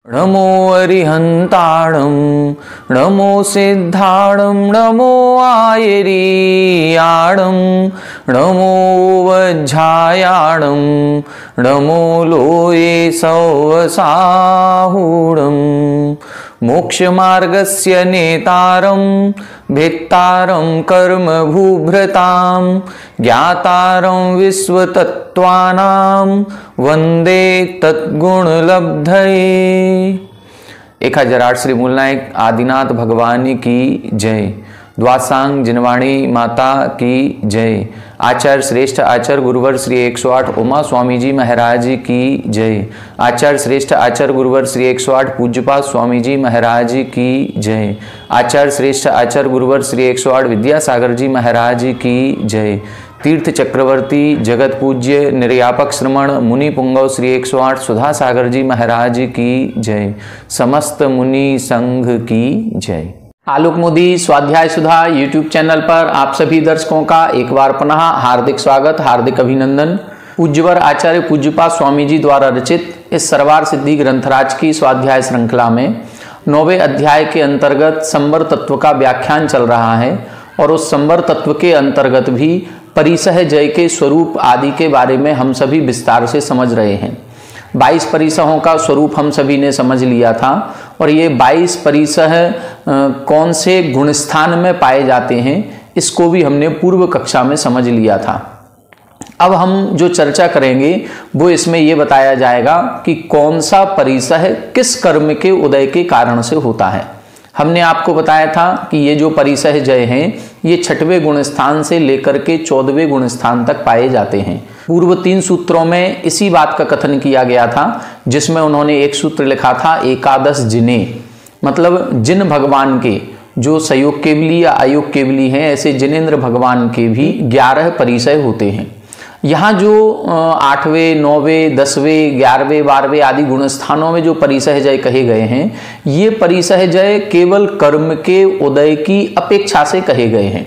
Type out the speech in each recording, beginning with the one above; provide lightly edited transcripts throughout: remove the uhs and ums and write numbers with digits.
नमो अरिहंताणं नमो सिद्धाणं नमो आयरीयाणं नमो वज्झायाणं नमो लोये सौवसाहूणं मोक्षमार्गस्य नेतारं भेत्तारं कर्मभूभृतां ज्ञातारं विश्वतत्त्वानां वंदे तद्गुणलब्धये। 1008 श्री मूलनायक आदिनाथ भगवान की जय। द्वासांग जिनवाणी माता की जय। आचार्य श्रेष्ठ आचार्य गुरुवर श्री 108 उमा स्वामी जी महाराज की जय। आचार्य श्रेष्ठ आचार्य गुरुवर श्री 108 पूज्यपाद स्वामी जी महाराज की जय। आचार्य श्रेष्ठ आचार्य गुरुवर श्री 108 विद्यासागर जी महाराज की जय। तीर्थ चक्रवर्ती जगत पूज्य निर्यापक श्रमण मुनि पुंगव श्री 108 सुधा सागर जी महाराज की जय। समस्त मुनि संघ की जय। आलोक मोदी स्वाध्याय सुधा यूट्यूब चैनल पर आप सभी दर्शकों का एक बार पुनः हार्दिक स्वागत, हार्दिक अभिनंदन। पूज्यवर आचार्य पूज्यपाद स्वामी जी द्वारा रचित इस सरवार सिद्धि ग्रंथराज की स्वाध्याय श्रृंखला में 9वें अध्याय के अंतर्गत संवर तत्व का व्याख्यान चल रहा है और उस संवर तत्व के अंतर्गत भी परिसह जय के स्वरूप आदि के बारे में हम सभी विस्तार से समझ रहे हैं। 22 परिसहों का स्वरूप हम सभी ने समझ लिया था और ये 22 परिसह कौन से गुणस्थान में पाए जाते हैं इसको भी हमने पूर्व कक्षा में समझ लिया था। अब हम जो चर्चा करेंगे वो इसमें ये बताया जाएगा कि कौन सा परिसह किस कर्म के उदय के कारण से होता है। हमने आपको बताया था कि ये जो परिसह जय हैं ये 6वें गुणस्थान से लेकर के 14वें गुणस्थान तक पाए जाते हैं। पूर्व 3 सूत्रों में इसी बात का कथन किया गया था, जिसमें उन्होंने एक सूत्र लिखा था एकादश जिने, मतलब जिन भगवान के जो सयोग केवली या अयोग केवली हैं ऐसे जिनेन्द्र भगवान के भी 11 परिसय होते हैं। यहाँ जो 8वें 9वें 10वें 11वें 12वें आदि गुणस्थानों में जो परिसह जय कहे गए हैं ये परिसह जय केवल कर्म के उदय की अपेक्षा से कहे गए हैं।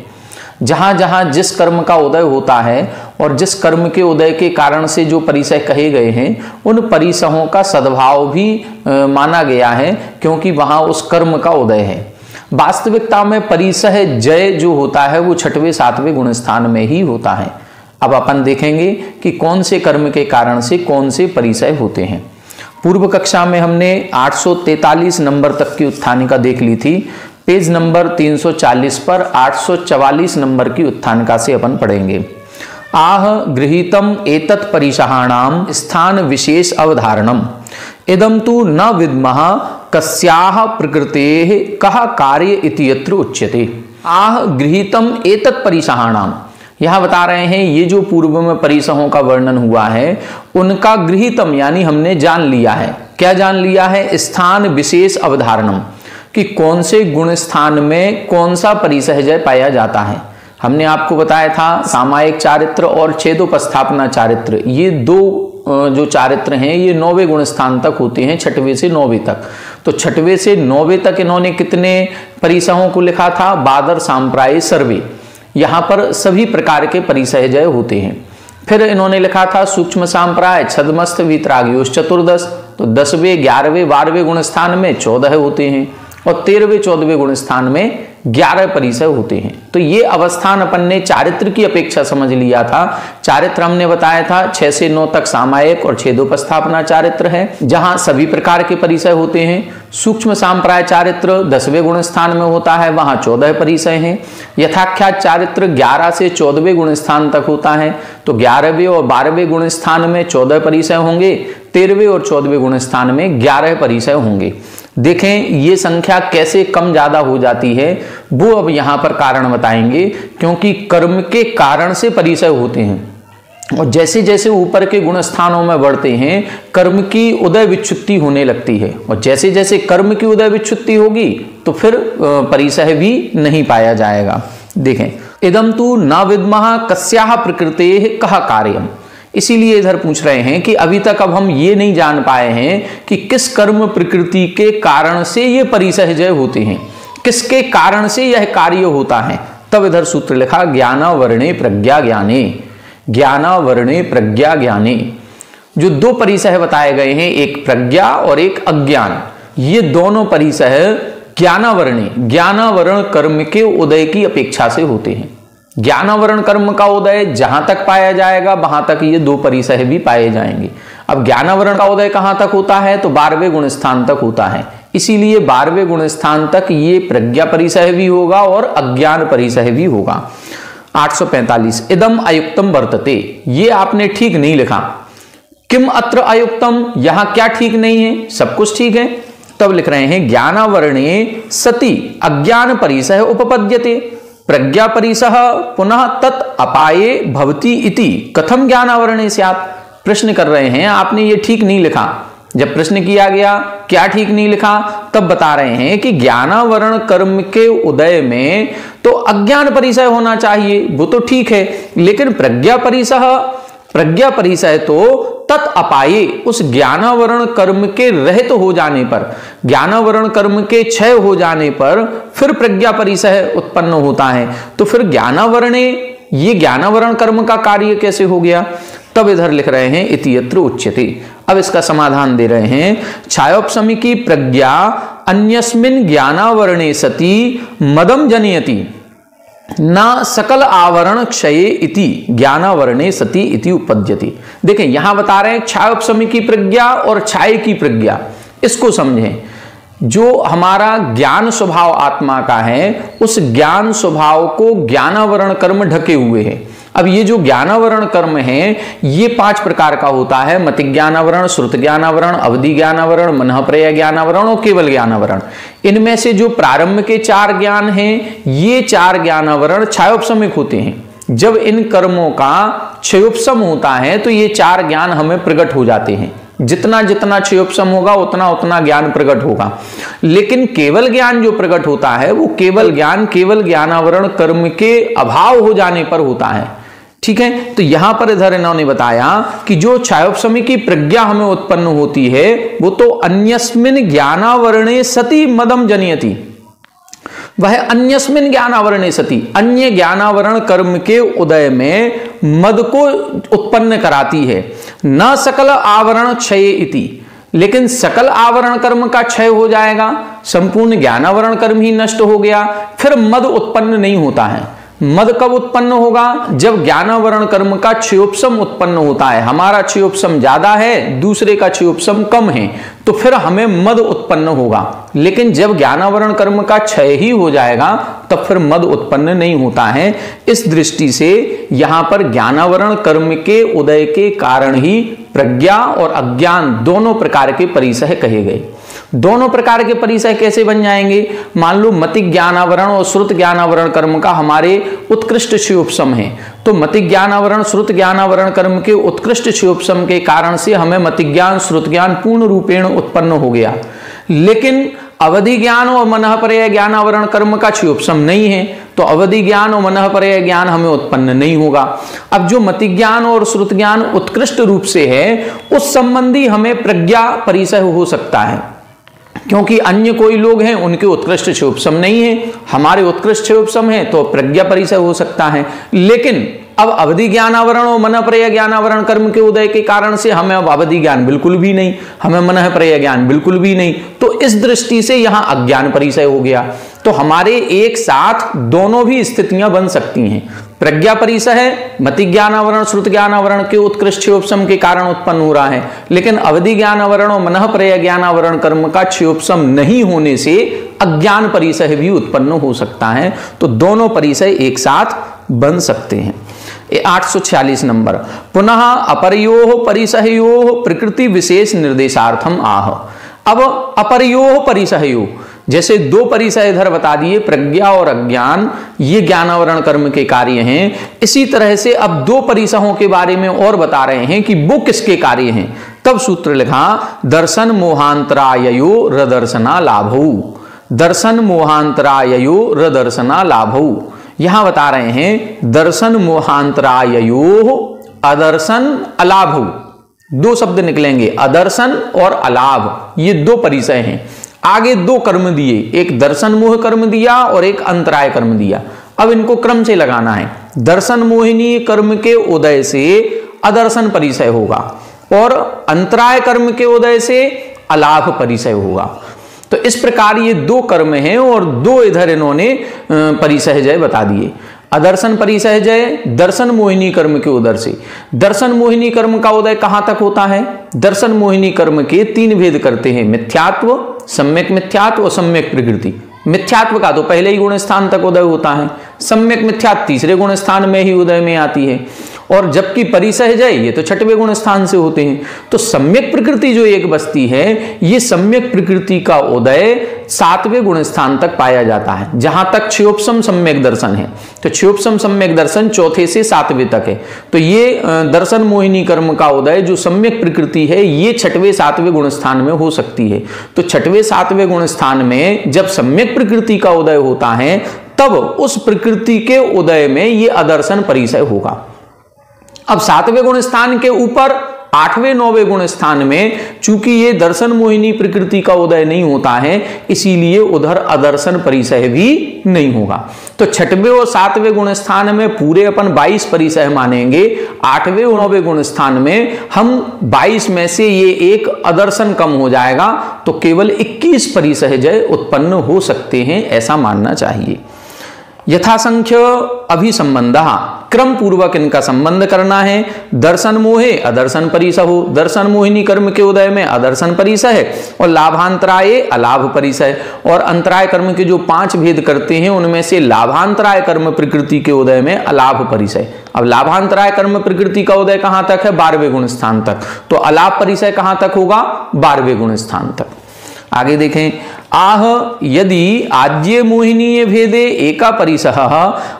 जहाँ जहाँ जिस कर्म का उदय होता है और जिस कर्म के उदय के कारण से जो परिसह कहे गए हैं उन परिसहों का सद्भाव भी माना गया है, क्योंकि वहाँ उस कर्म का उदय है। वास्तविकता में परिसह जय जो होता है वो 6वें 7वें गुणस्थान में ही होता है। अब अपन देखेंगे कि कौन से कर्म के कारण से कौन से परिसय होते हैं। पूर्व कक्षा में हमने 843 नंबर तक की उत्थानिका देख ली थी। पेज नंबर 340 पर 844 नंबर की उत्थानिका से अपन पढ़ेंगे। आह गृहीतम एतत् परिसहाणाम स्थान विशेष अवधारणम इदम तु न विद्मः कस्याः प्रकृतेः कः कार्य इति यत्र उच्यते। आह गृहीतम एतत् परिसहाणाम, यहाँ बता रहे हैं ये जो पूर्व में परिसहों का वर्णन हुआ है उनका गृहीतम यानी हमने जान लिया है। क्या जान लिया है? स्थान विशेष अवधारणम, कि कौन से गुण स्थान में कौन सा परिसह जय पाया जाता है। हमने आपको बताया था सामायिक चारित्र और छेदोपस्थापना चारित्र, ये 2 जो चारित्र हैं ये 9वें गुण स्थान तक होते हैं, 6वें से 9वें तक। तो 6वें से 9वें तक इन्होंने कितने परिसहों को लिखा था? बादर सांप्राय सर्वे, यहाँ पर सभी प्रकार के परिसह जय होते हैं। फिर इन्होंने लिखा था सूक्ष्म सांप्राय छदमस्त वितराग्योश चतुर्दश, तो 10वें 11वें 12वें गुण स्थान में 14 होते हैं और 13वें 14वें गुण स्थान में 11 परिसय होते हैं। तो ये अवस्थान अपन ने चारित्र की अपेक्षा समझ लिया था। चारित्र हमने बताया था 6 से 9 तक सामायिक और छेदोपस्थापना चारित्र है जहां सभी प्रकार के परिसय होते हैं। सूक्ष्म सांप्राय चारित्र 10वें गुण स्थान में होता है, वहां 14 परिसय हैं। यथाख्यात चारित्र 11 से 14वें गुण स्थान तक होता है, तो 11वें और 12वें गुण स्थान में 14 परिसय होंगे, 13वें और 14वें गुण स्थान में 11 परिसय होंगे। देखें ये संख्या कैसे कम ज्यादा हो जाती है वो अब यहाँ पर कारण बताएंगे, क्योंकि कर्म के कारण से परिसय होते हैं और जैसे जैसे ऊपर के गुण स्थानों में बढ़ते हैं कर्म की उदय विच्छुत्ति होने लगती है और जैसे जैसे कर्म की उदय विच्छुत्ति होगी तो फिर परिसय भी नहीं पाया जाएगा। देखें इदम तु न विद्मः कस्याः प्रकृतेः कः कार्यम, इसीलिए इधर पूछ रहे हैं कि अभी तक अब हम ये नहीं जान पाए हैं कि किस कर्म प्रकृति के कारण से ये परिसह जय होते हैं, किसके कारण से यह कार्य होता है। तब इधर सूत्र लिखा ज्ञानावर्णे प्रज्ञा ज्ञाने, ज्ञानावर्णे प्रज्ञा ज्ञाने। जो दो परिसह बताए गए हैं, एक प्रज्ञा और एक अज्ञान, ये दोनों परिसह ज्ञानावरण कर्म के उदय की अपेक्षा से होते हैं। ज्ञानावरण कर्म का उदय जहां तक पाया जाएगा वहां तक ये दो परिसह भी पाए जाएंगे। अब ज्ञानावरण का उदय कहां तक होता है, तो 12वें गुण स्थान तक होता है, इसीलिए 12वें गुण स्थान तक ये प्रज्ञा परिसह भी होगा और अज्ञान परिसह भी होगा। 845 इदम अयुक्तम वर्तते, ये आपने ठीक नहीं लिखा। किम अत्र अयुक्तम, यहां क्या ठीक नहीं है, सब कुछ ठीक है। तब लिख रहे हैं ज्ञानावरणे सति अज्ञान परिसह उपपद्यते, प्रज्ञा परिसह पुनः तत् अपाये भवति इति कथम ज्ञानावरणे स्यात्। प्रश्न कर रहे हैं आपने ये ठीक नहीं लिखा। जब प्रश्न किया गया क्या ठीक नहीं लिखा, तब बता रहे हैं कि ज्ञानावरण कर्म के उदय में तो अज्ञान परिसय होना चाहिए, वो तो ठीक है, लेकिन प्रज्ञा परिसय तो तत् अपाये, उस ज्ञानावरण कर्म के रहित हो जाने पर, ज्ञानावरण कर्म के क्षय हो जाने पर फिर प्रज्ञा परिसय उत्पन्न होता है। तो फिर ज्ञानावरणे, ये ज्ञानावरण कर्म का कार्य कैसे हो गया। तब इधर लिख रहे हैं इति यत्र उच्यते। अब इसका समाधान दे रहे हैं, छायोपशमी की प्रज्ञा अन्यस्मिन् ज्ञानावरणे सति मदम जनयति न सकल आवरण क्षये इति ज्ञानावरणे सति इति उपपद्यते। देखें यहां बता रहे हैं छायोपशमी की प्रज्ञा और छाया की प्रज्ञा, इसको समझें। जो हमारा ज्ञान स्वभाव आत्मा का है, उस ज्ञान स्वभाव को ज्ञानावरण कर्म ढके हुए हैं। अब ये जो ज्ञानावरण कर्म है ये 5 प्रकार का होता है, मति ज्ञानावरण, श्रुत ज्ञानावरण, अवधि ज्ञानावरण, मनःप्रय ज्ञानावरण और केवल ज्ञानावरण। इनमें से जो प्रारंभ के 4 ज्ञान हैं, ये 4 ज्ञानावरण क्षयोपशमिक होते हैं। जब इन कर्मों का क्षयोपशम होता है तो ये 4 ज्ञान हमें प्रकट हो जाते हैं। जितना जितना क्षयोपशम होगा उतना उतना ज्ञान प्रकट होगा। लेकिन केवल ज्ञान जो प्रकट होता है वो केवल ज्ञानावरण कर्म के अभाव हो जाने पर होता है। ठीक है, तो यहां पर इधर इन्होंने बताया कि जो छायोपशमी की प्रज्ञा हमें उत्पन्न होती है वो तो अन्यस्मिन् ज्ञानावरणे सति मदम जनयति, वह अन्यस्मिन् ज्ञानावरणे सति, अन्य ज्ञानावरण कर्म के उदय में मद को उत्पन्न कराती है। न सकल आवरण क्षय इति, लेकिन सकल आवरण कर्म का क्षय हो जाएगा, संपूर्ण ज्ञानावरण कर्म ही नष्ट हो गया, फिर मद उत्पन्न नहीं होता है। मद कब उत्पन्न होगा, जब ज्ञानावरण कर्म का क्षयोपशम उत्पन्न होता है। हमारा क्षयोपशम ज्यादा है, दूसरे का क्षयोपशम कम है, तो फिर हमें मद उत्पन्न होगा। लेकिन जब ज्ञानावरण कर्म का क्षय ही हो जाएगा तब फिर मद उत्पन्न नहीं होता है। इस दृष्टि से यहां पर ज्ञानावरण कर्म के उदय के कारण ही प्रज्ञा और अज्ञान दोनों प्रकार के परिसह कहे गए। दोनों प्रकार के परिसय कैसे बन जाएंगे, मान लो मति ज्ञानावरण और श्रुत ज्ञानावरण कर्म का हमारे उत्कृष्ट क्षयोपशम है, तो मति ज्ञानावरण श्रुत ज्ञानावरण कर्म के उत्कृष्ट क्षयोपशम के कारण से हमें मति ज्ञान श्रुत ज्ञान पूर्ण रूपेण उत्पन्न हो गया। लेकिन अवधि ज्ञान और मनःप्रय ज्ञानावरण कर्म का क्षयोपशम नहीं है, तो अवधि ज्ञान और मनःप्रय ज्ञान हमें उत्पन्न नहीं होगा। अब जो मति ज्ञान और श्रुत ज्ञान उत्कृष्ट रूप से है उस संबंधी हमें प्रज्ञा परिसय हो सकता है, क्योंकि अन्य कोई लोग हैं उनके उत्कृष्ट क्षयोपशम नहीं है, हमारे उत्कृष्ट क्षयोपशम है तो प्रज्ञा परिसय हो सकता है। लेकिन अब अवधि ज्ञानावरण और मनःप्रय ज्ञानावरण कर्म के उदय के कारण से हमें अब अवधि ज्ञान बिल्कुल भी नहीं, हमें मनःप्रय ज्ञान बिल्कुल भी नहीं, तो इस दृष्टि से यहां अज्ञान परिसय हो गया। तो हमारे एक साथ दोनों भी स्थितियां बन सकती हैं। प्रज्ञा परिसय है, मति ज्ञानावरण श्रुत ज्ञानावरण के उत्कृष्ट क्षयोपशम के कारण उत्पन्न हो रहा है, लेकिन अवधि ज्ञानावरण और मनःप्रय ज्ञानावरण कर्म का क्षयोपशम नहीं होने से अज्ञान परिसय भी उत्पन्न हो सकता है। तो दोनों परिसय एक साथ बन सकते हैं। 846 नंबर, पुनः अपरयोः परिसहयोः प्रकृति विशेष निर्देशार्थम आह। अब अपरयोः परिसहयोः, जैसे 2 परिसय इधर बता दिए, प्रज्ञा और अज्ञान, ये ज्ञानावरण कर्म के कार्य हैं। इसी तरह से अब 2 परिसहों के बारे में और बता रहे हैं कि वो किसके कार्य हैं। तब सूत्र लिखा, दर्शन मोहांतराययो रदर्शना लाभौ, दर्शन मोहांतराययो रदर्शना लाभौ। यहां बता रहे हैं दर्शन मोहांतराययो अदर्शन अलाभौ, 2 शब्द निकलेंगे, अदर्शन और अलाभ, ये 2 परिसय हैं। आगे 2 कर्म दिए, एक दर्शन मोह कर्म दिया और एक अंतराय कर्म दिया। अब इनको क्रम से लगाना है। दर्शन मोहिनी कर्म के उदय से अदर्शन परिसय होगा और अंतराय कर्म के उदय से अलाभ परिसय होगा। तो इस प्रकार ये दो कर्म हैं और दो इधर इन्होंने परिसहजय बता दिए। अदर्शन परिसहजय दर्शन मोहिनी कर्म के उदय से। दर्शन मोहिनी कर्म का उदय कहां तक होता है? दर्शन मोहिनी कर्म के तीन भेद करते हैं, मिथ्यात्व, सम्यक मिथ्यात्व और सम्यक प्रकृति। मिथ्यात्व का तो पहले ही गुण स्थान तक उदय होता है, सम्यक मिथ्यात्व तीसरे गुण स्थान में ही उदय में आती है, और जबकि परिसहजय ये तो छठवें गुण स्थान से होते हैं। तो सम्यक प्रकृति जो एक बस्ती है, ये सम्यक प्रकृति का उदय सातवें गुण स्थान तक पाया जाता है, जहां तक क्षयोपशम सम्यक दर्शन है। तो क्षयोपशम सम्यक दर्शन चौथे से सातवें तक है। तो ये दर्शन मोहिनी कर्म का उदय जो सम्यक प्रकृति है, ये छठवें सातवें गुण स्थान में हो सकती है। तो छठवें सातवें गुण स्थान में जब सम्यक प्रकृति का उदय होता है, तब उस प्रकृति के उदय में ये अदर्शन परिसय होगा। अब सातवें गुण स्थान के ऊपर आठवें नौवें गुण स्थान में चूंकि ये दर्शन मोहिनी प्रकृति का उदय नहीं होता है, इसीलिए उधर अदर्शन परिसय भी नहीं होगा। तो छठवें और सातवें गुण स्थान में पूरे अपन 22 परिसय मानेंगे, आठवें और नौवें गुण स्थान में हम 22 में से ये एक अदर्शन कम हो जाएगा, तो केवल 21 परिसहजय उत्पन्न हो सकते हैं, ऐसा मानना चाहिए। यथासंख्य अभिसंबंध, क्रम पूर्वक इनका संबंध करना है। दर्शन मोहे अदर्शन परिसह हो, दर्शन मोहिनी कर्म के उदय में अदर्शन परिसह है, और लाभांतराय अलाभ परिसह। और अंतराय कर्म के जो 5 भेद करते हैं, उनमें से लाभांतराय कर्म प्रकृति के उदय में अलाभ परिसय। अब लाभांतराय कर्म प्रकृति का उदय कहां तक है? 12वें गुण स्थान तक। तो अलाभ परिसय कहां तक होगा? 12वें गुण स्थान तक। आगे देखें, आह यदि आज्ये मोहिनीय भेदे एका परिसह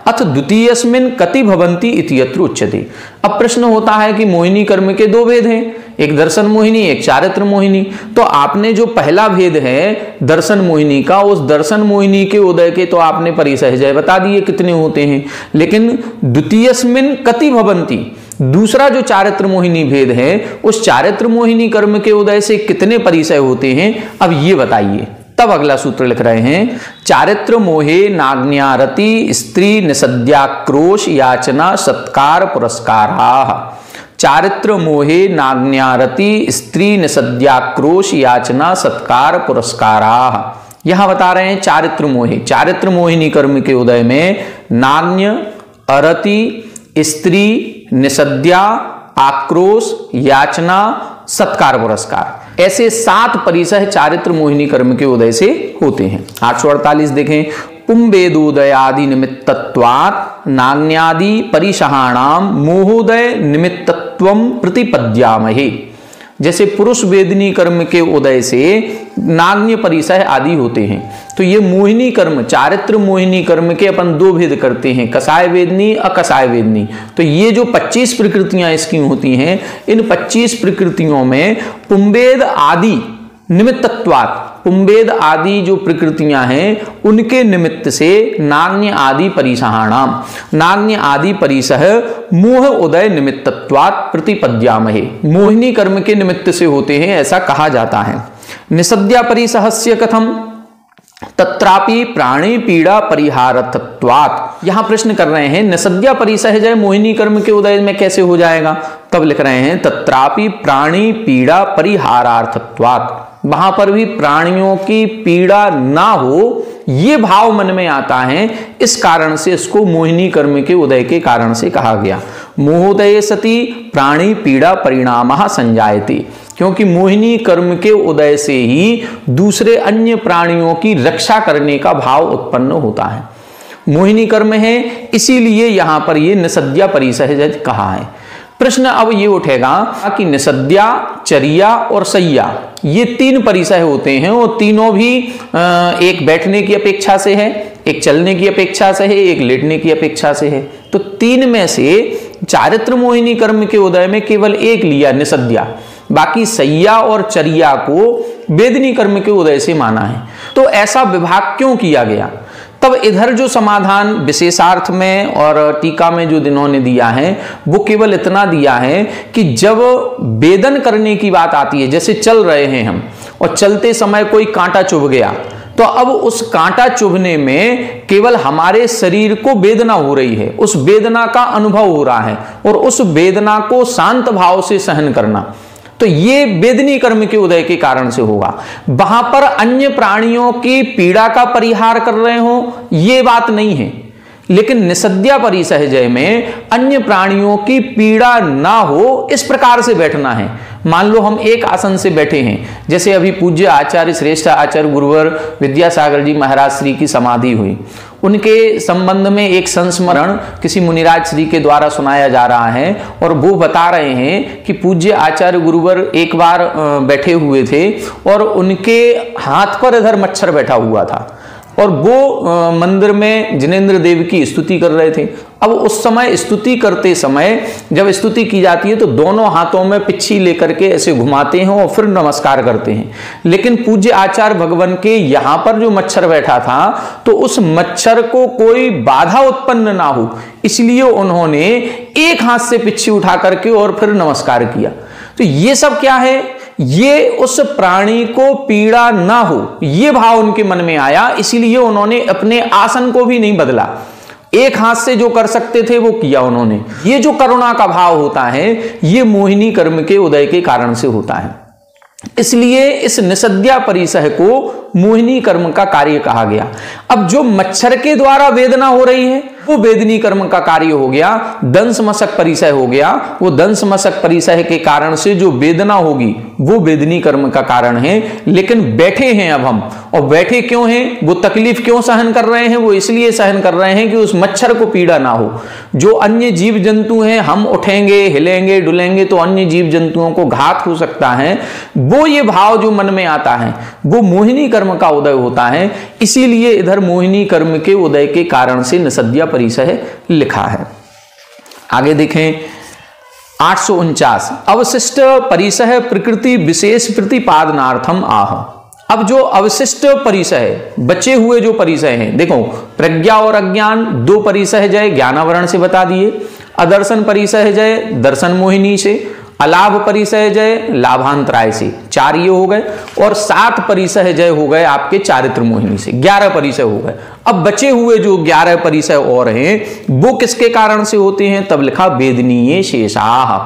अथ द्वितीयस्मिन् कति भवन्ति इति यत्र उच्यते। अब प्रश्न होता है कि मोहिनी कर्म के दो भेद हैं, एक दर्शन मोहिनी, एक चारित्र मोहिनी। तो आपने जो पहला भेद है दर्शन मोहिनी का, उस दर्शन मोहिनी के उदय के तो आपने परिसहजय बता दिए कितने होते हैं, लेकिन द्वितीयस्मिन् कति भवन्ति, दूसरा जो चारित्र मोहिनी भेद है, उस चारित्र मोहिनी कर्म के उदय से कितने परिसय होते हैं, अब ये बताइए। तब अगला सूत्र लिख रहे हैं, चारित्र मोहे नाग्न्यारति स्त्री निषद्याक्रोश याचना सत्कार पुरस्काराः। चारित्र मोहे नाग्न्यारति स्त्री निषद्याक्रोश याचना सत्कार पुरस्काराः। यहां बता रहे हैं चारित्र मोहे, चारित्र मोहिनी कर्म के उदय में नाग्न्य, अरति, स्त्री, निषद्या, आक्रोश, याचना, सत्कार पुरस्कार, ऐसे 7 परिसय चारित्र मोहिनी कर्म के उदय से होते हैं। 848 देखें, पुंबेदोदयादि निमित्तत्वात् नाग्न्यादि परिसहाणाम मोहोदय निमित्तत्वं प्रतिपद्यामहे। जैसे पुरुष वेदनी कर्म के उदय से नाग्न्य परिसय आदि होते हैं, तो ये मोहिनी कर्म, चारित्र मोहिनी कर्म के अपन 2 भेद करते हैं, कसाय वेदनी, अकसाय वेदनी। तो ये जो 25 प्रकृतियां इसकी होती हैं, इन 25 प्रकृतियों में पुंबेद आदि निमित्तत्वात्, पुंबेद आदि जो प्रकृतियां हैं उनके निमित्त से नाग्न्य आदि परिसहाणाम, नाग्न्य आदि परिसह मोह उदय निमित्तत्वात् प्रतिपद्यामहे, मोहिनी कर्म के निमित्त से होते हैं, ऐसा कहा जाता है। निषद्या परिसहस्य कथम तत्रापि प्राणी पीड़ा परिहारत्वात्। यहां प्रश्न कर रहे हैं निषद्या परिसहजय मोहिनी कर्म के उदय में कैसे हो जाएगा? तब लिख रहे हैं तत्रापि प्राणी पीड़ा परिहारार्थत्वात्। वहां पर भी प्राणियों की पीड़ा ना हो, ये भाव मन में आता है, इस कारण से इसको मोहिनी कर्म के उदय के कारण से कहा गया। मोहोदय सती प्राणी पीड़ा परिणामः संजायते, क्योंकि मोहिनी कर्म के उदय से ही दूसरे अन्य प्राणियों की रक्षा करने का भाव उत्पन्न होता है। मोहिनी कर्म है, इसीलिए यहां पर ये निषद्या परिसहज कहा है। प्रश्न अब ये उठेगा कि निषद्या, चर्या और सय्या, ये 3 परिसय होते हैं, और तीनों भी एक बैठने की अपेक्षा से है, एक चलने की अपेक्षा से है, एक लेटने की अपेक्षा से है। तो 3 में से चारित्र मोहिनी कर्म के उदय में केवल एक लिया निषद्या, बाकी सय्या और चर्या को वेदनी कर्म के उदय से माना है। तो ऐसा विभाग क्यों किया गया? तब इधर जो समाधान विशेषार्थ में और टीका में जो इन्होंने दिया है, वो केवल इतना दिया है कि जब वेदन करने की बात आती है, जैसे चल रहे हैं हम और चलते समय कोई कांटा चुभ गया, तो अब उस कांटा चुभने में केवल हमारे शरीर को वेदना हो रही है, उस वेदना का अनुभव हो रहा है, और उस वेदना को शांत भाव से सहन करना, तो ये वेदनी कर्म के उदय के कारण से होगा। वहां पर अन्य प्राणियों की पीड़ा का परिहार कर रहे हो ये बात नहीं है, लेकिन निसद्या परिसहजय में अन्य प्राणियों की पीड़ा ना हो इस प्रकार से बैठना है। मान लो हम एक आसन से बैठे हैं, जैसे अभी पूज्य आचार्य श्रेष्ठ आचार्य गुरुवर विद्यासागर जी महाराज श्री की समाधि हुई, उनके संबंध में एक संस्मरण किसी मुनिराज श्री के द्वारा सुनाया जा रहा है और वो बता रहे हैं कि पूज्य आचार्य गुरुवर एक बार बैठे हुए थे और उनके हाथ पर इधर मच्छर बैठा हुआ था और वो मंदिर में जिनेंद्र देव की स्तुति कर रहे थे। अब उस समय स्तुति करते समय जब स्तुति की जाती है तो दोनों हाथों में पिच्छी लेकर के ऐसे घुमाते हैं और फिर नमस्कार करते हैं, लेकिन पूज्य आचार्य भगवान के यहाँ पर जो मच्छर बैठा था तो उस मच्छर को कोई बाधा उत्पन्न ना हो इसलिए उन्होंने एक हाथ से पिच्छी उठा करके और फिर नमस्कार किया। तो ये सब क्या है, ये उस प्राणी को पीड़ा ना हो ये भाव उनके मन में आया, इसीलिए उन्होंने अपने आसन को भी नहीं बदला, एक हाथ से जो कर सकते थे वो किया उन्होंने। ये जो करुणा का भाव होता है ये मोहिनी कर्म के उदय के कारण से होता है, इसलिए इस निसद्या परिसह को मोहिनी कर्म का कार्य कहा गया। अब जो मच्छर के द्वारा वेदना हो रही है वो वेदनी कर्म का कार्य हो गया, दंश मशक परिसय हो गया, वो दंश मशक परिसय के कारण से जो वेदना होगी वो वेदनी कर्म का कारण है। लेकिन बैठे हैं अब हम, और बैठे क्यों हैं, वो तकलीफ क्यों सहन कर रहे हैं, वो इसलिए सहन कर रहे हैं कि उस मच्छर को पीड़ा ना हो। जो अन्य जीव जंतु हैं, हम उठेंगे हिलेंगे डुलेंगे तो अन्य जीव जंतुओं को घात हो सकता है, वो ये भाव जो मन में आता है वो मोहिनी कर्म का उदय होता है। इसीलिए इधर मोहिनी कर्म के उदय के कारण से निसद्या परिसह लिखा है। आगे देखें 849 अवशिष्ट परिसह प्रकृति विशेष प्रतिपादनार्थम आह। अब जो अवशिष्ट परिसह बचे हुए जो परिसह हैं, देखो प्रज्ञा और अज्ञान दो परिसह जय ज्ञानावरण से बता दिए, अदर्शन परिसह जय दर्शन मोहिनी से, अलाभ परिसह जय लाभांतराय से, 4 ये हो गए, और 7 परिसह जय हो गए आपके चारित्र मोहिनी से, 11 परिसह हो गए। अब बचे हुए जो 11 परिसह और हैं वो किसके कारण से होते हैं, तब लिखा वेदनीय शेषाः।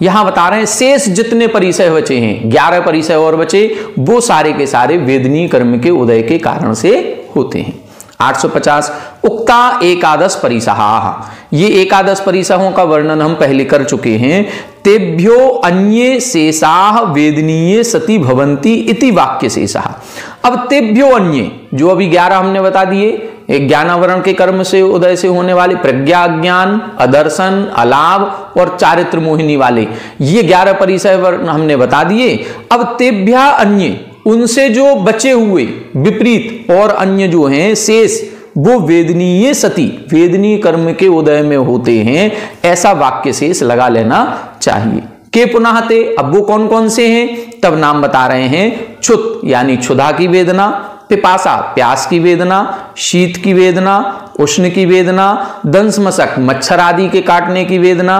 यहां बता रहे हैं शेष जितने परिसय बचे हैं 11 परिसय और बचे वो सारे के सारे वेदनीय कर्म के उदय के कारण से होते हैं। 850 उक्ता एकादश परिसहाः। ये एकादश परिसहों का वर्णन हम पहले कर चुके हैं। तेभ्यो अन्ये शेषाः वेदनीय सति भवन्ति इति वाक्य शेषाः। अब तेभ्यो अन्ये जो अभी 11 हमने बता दिए, एक ज्ञानावरण के कर्म से उदय से होने वाले प्रज्ञा अज्ञान अदर्शन अलाभ और चारित्र मोहिनी वाले ये 11 परिसय हमने बता दिए। अब तेभ्या अन्य उनसे जो बचे हुए विपरीत और अन्य जो हैं शेष वो वेदनीय सति वेदनीय कर्म के उदय में होते हैं, ऐसा वाक्य शेष लगा लेना चाहिए। के पुनः ते, अब वो कौन कौन से हैं, तब नाम बता रहे हैं। क्षुत यानी क्षुधा की वेदना, पिपासा प्यास की वेदना, शीत की वेदना, उष्ण की वेदना, दंशमशक मच्छर आदि के काटने की वेदना,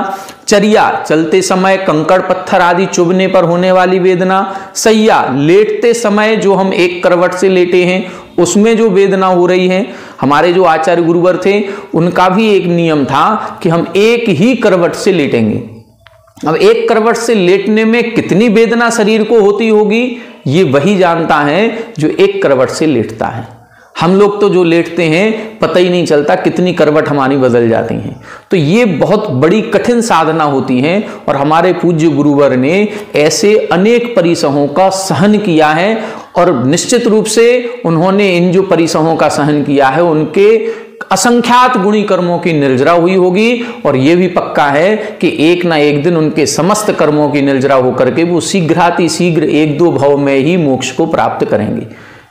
चर्या चलते समय कंकड़ पत्थर आदि चुभने पर होने वाली वेदना, सैया लेटते समय जो हम एक करवट से लेटे हैं उसमें जो वेदना हो रही है। हमारे जो आचार्य गुरुवर थे उनका भी एक नियम था कि हम एक ही करवट से लेटेंगे। अब एक करवट से लेटने में कितनी वेदना शरीर को होती होगी ये वही जानता है जो एक करवट से लेटता है। हम लोग तो जो लेटते हैं पता ही नहीं चलता कितनी करवट हमारी बदल जाती हैं। तो ये बहुत बड़ी कठिन साधना होती है और हमारे पूज्य गुरुवर ने ऐसे अनेक परिसहों का सहन किया है और निश्चित रूप से उन्होंने इन जो परिसहों का सहन किया है उनके असंख्यात गुणी कर्मों की निर्जरा हुई होगी और यह भी पक्का है कि एक ना एक दिन उनके समस्त कर्मों की निर्जरा होकर के वो शीघ्राति शीघ्र 1-2 भव में ही मोक्ष को प्राप्त करेंगे।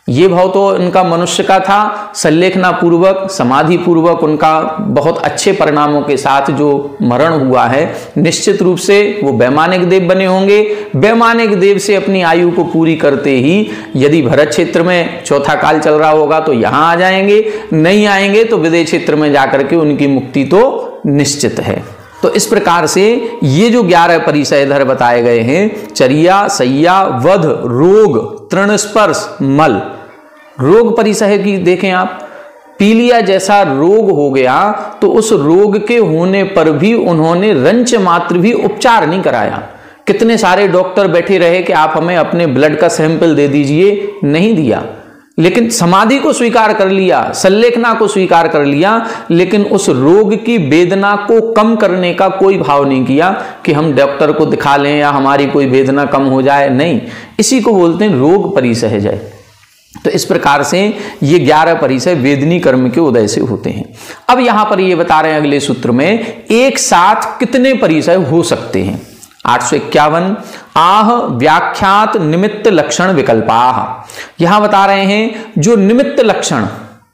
ये भाव तो इनका मनुष्य का था, संलेखना पूर्वक समाधि पूर्वक उनका बहुत अच्छे परिणामों के साथ जो मरण हुआ है, निश्चित रूप से वो वैमानिक देव बने होंगे। वैमानिक देव से अपनी आयु को पूरी करते ही यदि भरत क्षेत्र में चौथा काल चल रहा होगा तो यहाँ आ जाएंगे, नहीं आएंगे तो विदेह क्षेत्र में जाकर के उनकी मुक्ति तो निश्चित है। तो इस प्रकार से ये जो 11 परिसय इधर बताए गए हैं, चर्या सैया वध रोग तृण स्पर्श मल। रोग परिसय की देखें आप, पीलिया जैसा रोग हो गया तो उस रोग के होने पर भी उन्होंने रंच मात्र भी उपचार नहीं कराया। कितने सारे डॉक्टर बैठे रहे कि आप हमें अपने ब्लड का सैंपल दे दीजिए, नहीं दिया। लेकिन समाधि को स्वीकार कर लिया, संलेखना को स्वीकार कर लिया, लेकिन उस रोग की वेदना को कम करने का कोई भाव नहीं किया कि हम डॉक्टर को दिखा लें या हमारी कोई वेदना कम हो जाए, नहीं। इसी को बोलते हैं रोग परिसहजय। तो इस प्रकार से ये 11 परिसय वेदनी कर्म के उदय से होते हैं। अब यहां पर ये बता रहे हैं अगले सूत्र में, एक साथ कितने परिसय हो सकते हैं। 851 आह व्याख्यात निमित्त लक्षण विकल्पाह। यहां बता रहे हैं जो निमित्त लक्षण,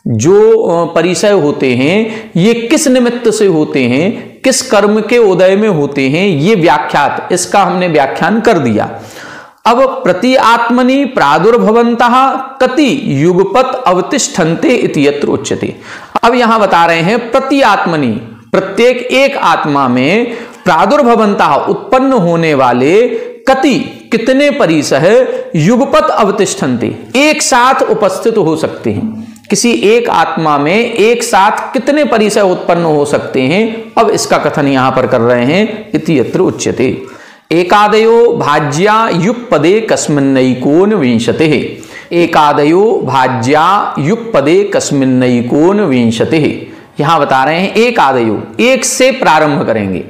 जो परिसय होते हैं, ये किस निमित्त से होते हैं, किस कर्म के उदय में होते हैं, ये व्याख्यात, इसका हमने व्याख्यान कर दिया। अब प्रति आत्मनि प्रादुर्भवन्तः कति युगपत अवतिष्ठन्ते इति यत्र उच्यते। अब यहां बता रहे हैं प्रति आत्मनि, प्रत्येक एक आत्मा में प्रादुर्भवन्तः उत्पन्न होने वाले कति कितने परिसय युगपत अवतिष्ठन्ते एक साथ उपस्थित हो सकते हैं। किसी एक आत्मा में एक साथ कितने परिसय उत्पन्न हो सकते हैं, अब इसका कथन यहां पर कर रहे हैं। इति यत्र उच्यते एकादयो भाज्या युगपदे कस्मिन्नैकोन विंशतिः। एकादयो भाज्या युगपदे कस्मिन्नैकोन विंशतिः। यहां बता रहे हैं एक आदयो, एक से प्रारंभ करेंगे।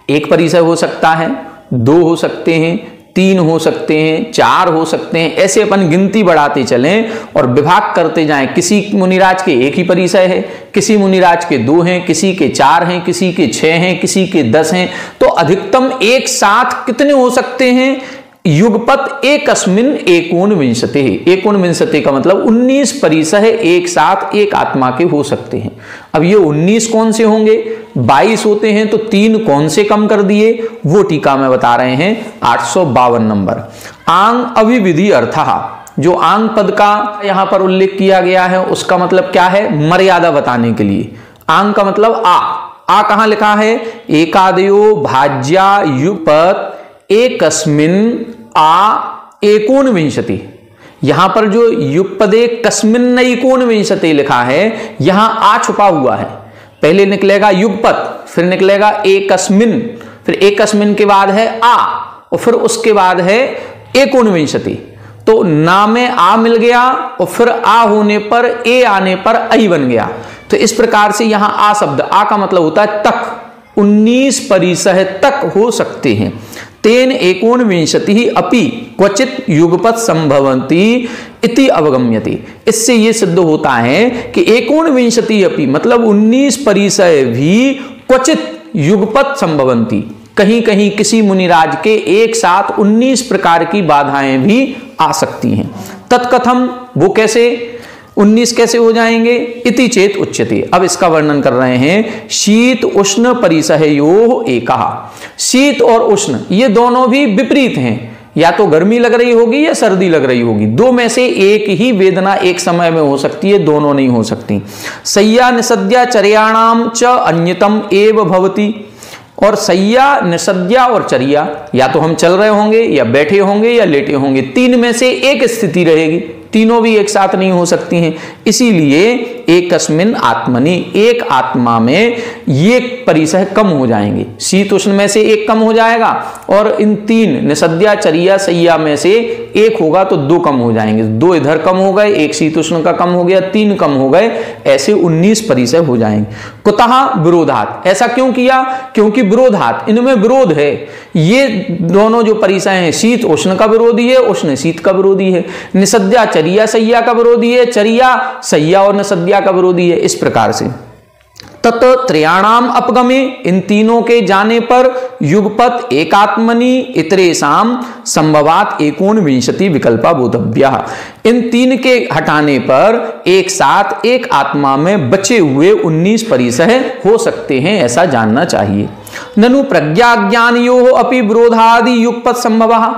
एक परिसय हो सकता है, 2 हो सकते हैं, 3 हो सकते हैं, 4 हो सकते हैं, ऐसे अपन गिनती बढ़ाते चलें और विभाग करते जाएं। किसी मुनिराज के 1 ही परिसय है, किसी मुनिराज के 2 हैं, किसी के 4 हैं, किसी के 6 हैं, किसी के 10 हैं। तो अधिकतम एक साथ कितने हो सकते हैं, युगपत एकस्मिन एकोनविंशतिः। एकोनविंशति का मतलब 19 परिसय एक साथ एक आत्मा के हो सकते हैं। अब ये 19 कौन से होंगे, 22 होते हैं, तो 3 कौन से कम कर दिए, वो टीका में बता रहे हैं 852 नंबर। आंग अभिविधि अर्थः, जो आंग पद का यहां पर उल्लेख किया गया है उसका मतलब क्या है, मर्यादा बताने के लिए। आंग का मतलब आ कहां लिखा है, एकादयो भाज्या युगपत एकस्मिन आ एकोनविंशति। यहां पर जो युगपदे कस्मिन्नैकोनविंशति लिखा है, यहां आ छुपा हुआ है। पहले निकलेगा युगपत, फिर निकलेगा एकस्मिन, फिर एकस्मिन के बाद है आ, और फिर उसके बाद है एकोनविंशति। तो ना में आ मिल गया और फिर आ होने पर ए आने पर आई बन गया। तो इस प्रकार से यहां आ शब्द, आ का मतलब होता है तक, 19 परिसय तक हो सकते हैं। तेन एकोनविंशति अपि क्वचित युगपत संभवन्ति इति अवगम्यते। इससे यह सिद्ध होता है कि एकोनविंशति अपि मतलब 19 परिसय भी क्वचित युगपत संभवन्ति, कहीं कहीं किसी मुनिराज के एक साथ 19 प्रकार की बाधाएं भी आ सकती हैं। तत्कथम, वो कैसे 19 कैसे हो जाएंगे, इति चेत उच्यते। अब इसका वर्णन कर रहे हैं, शीत उष्ण परिसहयोः एकः। शीत और उष्ण ये दोनों भी विपरीत हैं, या तो गर्मी लग रही होगी या सर्दी लग रही होगी, 2 में से एक ही वेदना एक समय में हो सकती है, दोनों नहीं हो सकती। सय्या निषद्या चर्याणाम च अन्यतम एव भवति। और सय्या, निषद्या और चर्या, या तो हम चल रहे होंगे या बैठे होंगे या लेटे होंगे, 3 में से एक स्थिति रहेगी, तीनों भी एक साथ नहीं हो सकती हैं। इसीलिए एकस्मिन आत्मनि, एक आत्मा में ये परिसय कम हो जाएंगे। शीत उष्ण में से एक कम हो जाएगा और इन 3 निषद्या चर्या सय्या में से एक होगा तो 2 कम हो जाएंगे। 2 इधर कम हो गए, एक शीत उष्ण का कम हो गया, 3 कम हो गए, ऐसे 19 परिसय हो जाएंगे। कुतः विरोधात, ऐसा क्यों किया, क्योंकि विरोधात, इनमें विरोध है। ये दोनों जो परिसय हैं, शीत उष्ण का विरोधी है, उष्ण शीत का विरोधी है। निषद्या चर्या सय्या का विरोधी है, चर्या सय्या और निषद्या का विरोधी है। इस प्रकार से तत् त्रयाणाम अपगमे, इन तीनों के जाने पर युगपत एकात्मनि इतरेषाम संभवात एकोनविंशति विकल्पा बोधव्या। इन 3 के हटाने पर एक साथ एक आत्मा में बचे हुए 19 परिसय हो सकते हैं, ऐसा जानना चाहिए। ननु प्रज्ञा ज्ञानयोः अपि विरोधादि युगपत संभवः।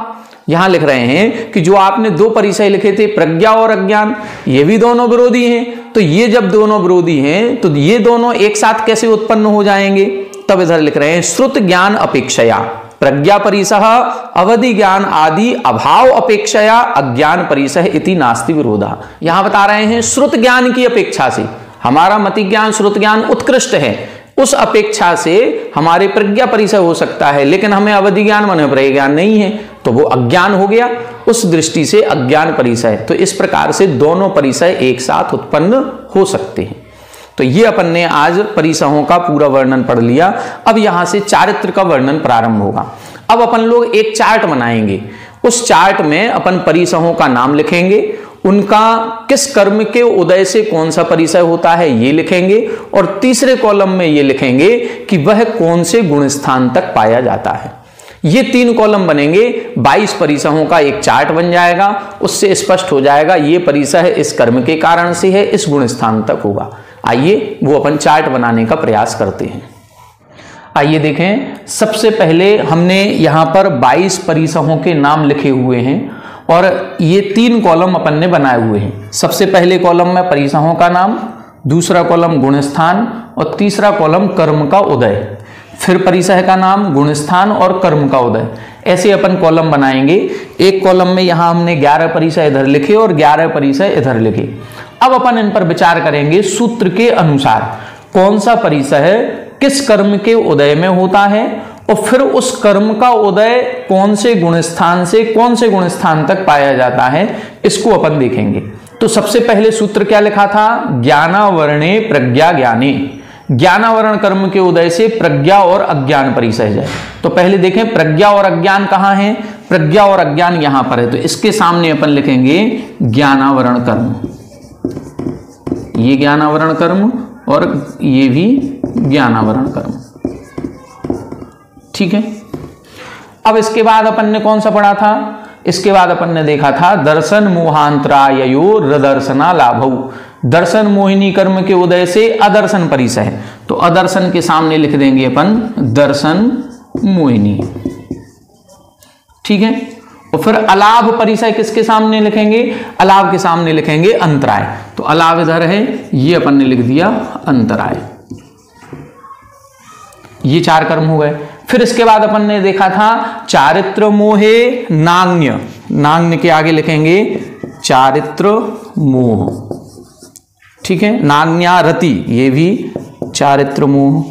यहां लिख रहे हैं कि जो आपने 2 परिसय लिखे थे, प्रज्ञा और अज्ञान, ये भी दोनों विरोधी हैं। तो ये जब दोनों विरोधी हैं तो ये दोनों एक साथ कैसे उत्पन्न हो जाएंगे, तब इधर लिख रहे हैं श्रुत ज्ञान अपेक्षया प्रज्ञा परिसह अवधि ज्ञान आदि अभाव अपेक्षया अज्ञान परिसह इति नास्ति विरोधा। यहां बता रहे हैं श्रुत ज्ञान की अपेक्षा से हमारा मति ज्ञान श्रुत ज्ञान उत्कृष्ट है, उस अपेक्षा से हमारे प्रज्ञा परिसय हो सकता है, लेकिन हमें अवधि ज्ञान मन प्रज्ञा ज्ञान नहीं है, तो वो अज्ञान हो गया। उस दृष्टि से अज्ञान परिसय। तो इस प्रकार से दोनों परिसय एक साथ उत्पन्न हो सकते हैं। तो ये अपन ने आज परिसयों का पूरा वर्णन पढ़ लिया। अब यहां से चारित्र का वर्णन प्रारंभ होगा। अब अपन लोग एक चार्ट बनाएंगे। उस चार्ट में अपन परिसयों का नाम लिखेंगे, उनका किस कर्म के उदय से कौन सा परिसय होता है ये लिखेंगे, और तीसरे कॉलम में ये लिखेंगे कि वह कौन से गुण स्थान तक पाया जाता है। ये 3 कॉलम बनेंगे, 22 परिसयों का एक चार्ट बन जाएगा। उससे स्पष्ट हो जाएगा ये परिसय इस कर्म के कारण से है, इस गुण स्थान तक होगा। आइए वो अपन चार्ट बनाने का प्रयास करते हैं। आइए देखें, सबसे पहले हमने यहां पर 22 परिसयों के नाम लिखे हुए हैं और ये 3 कॉलम अपन ने बनाए हुए हैं। सबसे पहले कॉलम में परिसयों का नाम, दूसरा कॉलम गुण स्थान और तीसरा कॉलम कर्म का उदय। फिर परिसय का नाम, गुण स्थान और कर्म का उदय, ऐसे अपन कॉलम बनाएंगे। एक कॉलम में यहां हमने 11 परिसय इधर लिखे और 11 परिसय इधर लिखे। अब अपन इन पर विचार करेंगे सूत्र के अनुसार कौन सा परिसय किस कर्म के उदय में होता है, और फिर उस कर्म का उदय कौन से गुण स्थान से कौन से गुण स्थान तक पाया जाता है, इसको अपन देखेंगे। तो सबसे पहले सूत्र क्या लिखा था, ज्ञानावरणे प्रज्ञा ज्ञाने। ज्ञानावरण कर्म के उदय से प्रज्ञा और अज्ञान परिसय जाए। तो पहले देखें प्रज्ञा और अज्ञान कहां है, प्रज्ञा और अज्ञान यहां पर है, तो इसके सामने अपन लिखेंगे ज्ञानावरण कर्म। ये ज्ञानावरण कर्म और ये भी ज्ञानावरण कर्म, ठीक है। अब इसके बाद अपन ने कौन सा पढ़ा था, इसके बाद अपन ने देखा था दर्शन मोहांतराययो दर्शना लाभौ। दर्शन मोहिनी कर्म के उदय से अदर्शन परिसय, तो अदर्शन के सामने लिख देंगे अपन दर्शन मोहिनी, ठीक है। और फिर अलाभ परिसय किसके सामने लिखेंगे, अलाभ के सामने लिखेंगे अंतराय। तो अलाभ इधर है, ये अपन ने लिख दिया अंतराय। ये 4 कर्म हो गए। फिर इसके बाद अपन ने देखा था चारित्र मोहे नान्य। नान्य के आगे लिखेंगे चारित्र मोह, ठीक है। नान्यारति, ये भी चारित्र मोह।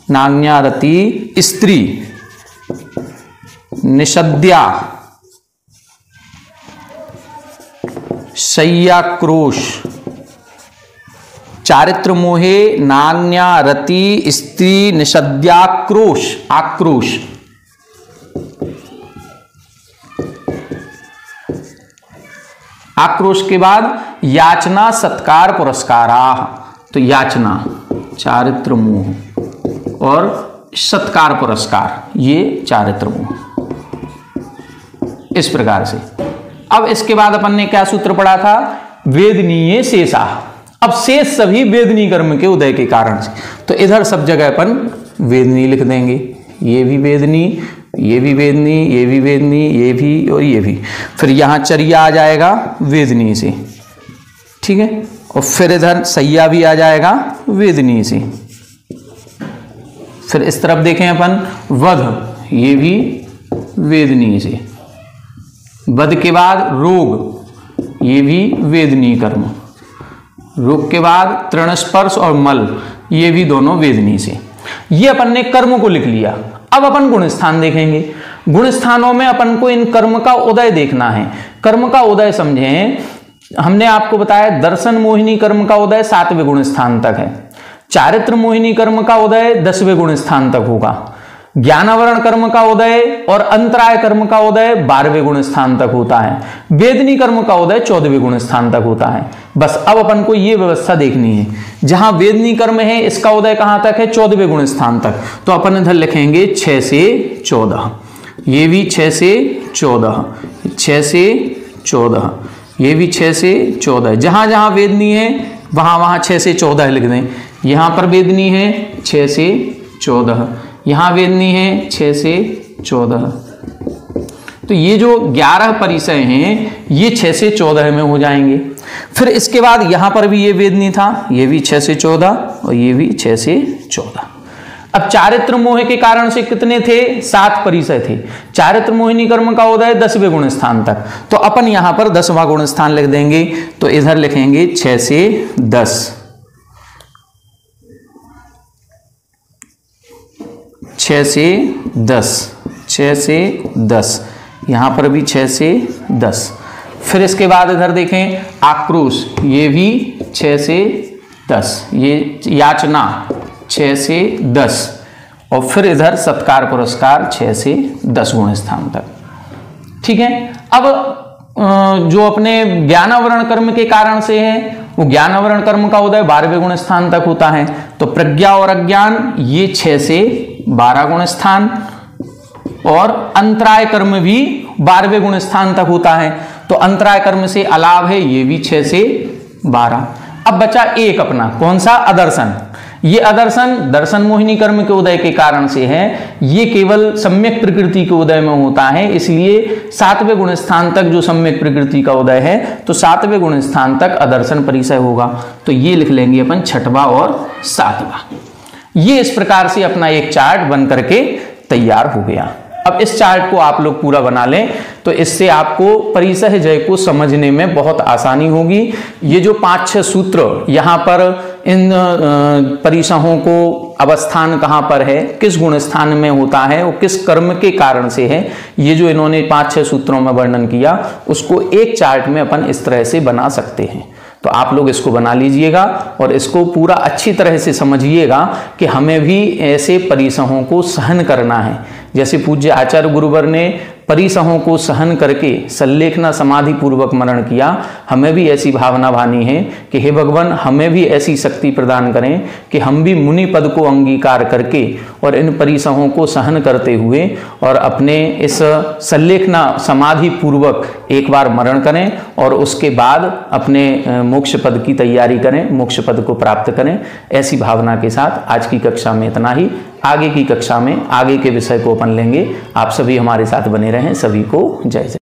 नान्यारति स्त्री, निषद्या, शय्याक्रोश। चारित्र मोहे नान्या रति स्त्री निषद्याक्रोश, आक्रोश। आक्रोश के बाद याचना सत्कार पुरस्कारा। तो याचना, चारित्र मोह और सत्कार पुरस्कार, ये चारित्र मोह। इस प्रकार से अब इसके बाद अपन ने क्या सूत्र पढ़ा था, वेदनीय शेषा। अब शेष सभी वेदनी कर्म के उदय के कारण से, तो इधर सब जगह अपन वेदनी लिख देंगे। ये भी वेदनी, ये भी वेदनी, ये भी वेदनी, ये भी और ये भी। फिर यहां चर्या आ जाएगा वेदनी से, ठीक है। और फिर इधर सैया भी आ जाएगा वेदनी से। फिर इस तरफ देखें अपन वध, ये भी वेदनी से। वध के बाद रोग, ये भी वेदनी कर्म। रोग के बाद तृणस्पर्श और मल, ये भी दोनों वेदनी से। ये अपन ने कर्म को लिख लिया। अब अपन गुण स्थान देखेंगे। गुण स्थानों में अपन को इन कर्म का उदय देखना है। कर्म का उदय समझें, हमने आपको बताया दर्शन मोहिनी कर्म का उदय 7वें गुण स्थान तक है। चारित्र मोहिनी कर्म का उदय 10वें गुण स्थान तक होगा। ज्ञानावरण कर्म का उदय और अंतराय कर्म का उदय 12वें गुण स्थान तक होता है। वेदनी कर्म का उदय 14वें गुण स्थान तक होता है। बस अब अपन को ये व्यवस्था देखनी है, जहां वेदनी कर्म है इसका उदय कहां तक है, 14वें गुण स्थान तक। तो अपन इधर लिखेंगे 6 से 14, ये भी 6 से 14, 6 से 14, ये भी 6 से 14। जहां जहां वेदनी है वहां वहां 6 से 14 लिख दें। यहां पर वेदनी है 6 से 14, यहां वेदनी है 6 से 14। तो ये जो 11 परिसय हैं ये 6 से 14 में हो जाएंगे। फिर इसके बाद यहां पर भी ये वेदनी था, ये भी 6 से 14 और ये भी 6 से 14। अब चारित्र मोह के कारण से कितने थे, 7 परिसय थे। चारित्र मोहिनी कर्म का उदय 10वें गुण स्थान तक, तो अपन यहां पर 10वां गुण स्थान लिख देंगे। तो इधर लिखेंगे 6 से 10, 6 से 10, 6 से 10, यहाँ पर भी 6 से 10। फिर इसके बाद इधर देखें आक्रोश, ये भी 6 से 10, ये याचना 6 से 10, और फिर इधर सत्कार पुरस्कार 6 से 10 गुण स्थान तक। ठीक है। अब जो अपने ज्ञानावरण कर्म के कारण से है, वो ज्ञानावरण कर्म का उदय 12वें गुण स्थान तक होता है। तो प्रज्ञा और अज्ञान ये 6 से 12 गुण स्थान, और अंतराय कर्म भी 12वें गुण स्थान तक होता है। तो अंतराय कर्म से अलाव है, ये भी 6 से 12। अब बचा एक अपना, कौन सा? अदर्शन। ये अदर्शन दर्शन मोहिनी कर्म के उदय के कारण से है, ये केवल सम्यक प्रकृति के उदय में होता है, इसलिए 7वें गुण स्थान तक जो सम्यक प्रकृति का उदय है, तो 7वें गुण स्थान तक अदर्शन परिचय होगा। तो ये लिख लेंगे अपन 6वां और 7वां। ये इस प्रकार से अपना एक चार्ट बन करके तैयार हो गया। अब इस चार्ट को आप लोग पूरा बना लें, तो इससे आपको परिसह जय को समझने में बहुत आसानी होगी। ये जो 5-6 सूत्र यहाँ पर इन परिसहों को अवस्थान कहाँ पर है, किस गुण स्थान में होता है, वो किस कर्म के कारण से है, ये जो इन्होंने 5-6 सूत्रों में वर्णन किया, उसको एक चार्ट में अपन इस तरह से बना सकते हैं। तो आप लोग इसको बना लीजिएगा और इसको पूरा अच्छी तरह से समझिएगा कि हमें भी ऐसे परिसहों को सहन करना है। जैसे पूज्य आचार्य गुरुवर ने परिसहों को सहन करके सल्लेखना समाधि पूर्वक मनन किया, हमें भी ऐसी भावना भानी है कि हे भगवान, हमें भी ऐसी शक्ति प्रदान करें कि हम भी मुनि पद को अंगीकार करके और इन परिसहों को सहन करते हुए और अपने इस सल्लेखना समाधि पूर्वक एक बार मनन करें और उसके बाद अपने मोक्ष पद की तैयारी करें, मोक्ष पद को प्राप्त करें। ऐसी भावना के साथ आज की कक्षा में इतना ही। आगे की कक्षा में आगे के विषय को अपन लेंगे। आप सभी हमारे साथ बने रहें। सभी को जय जय।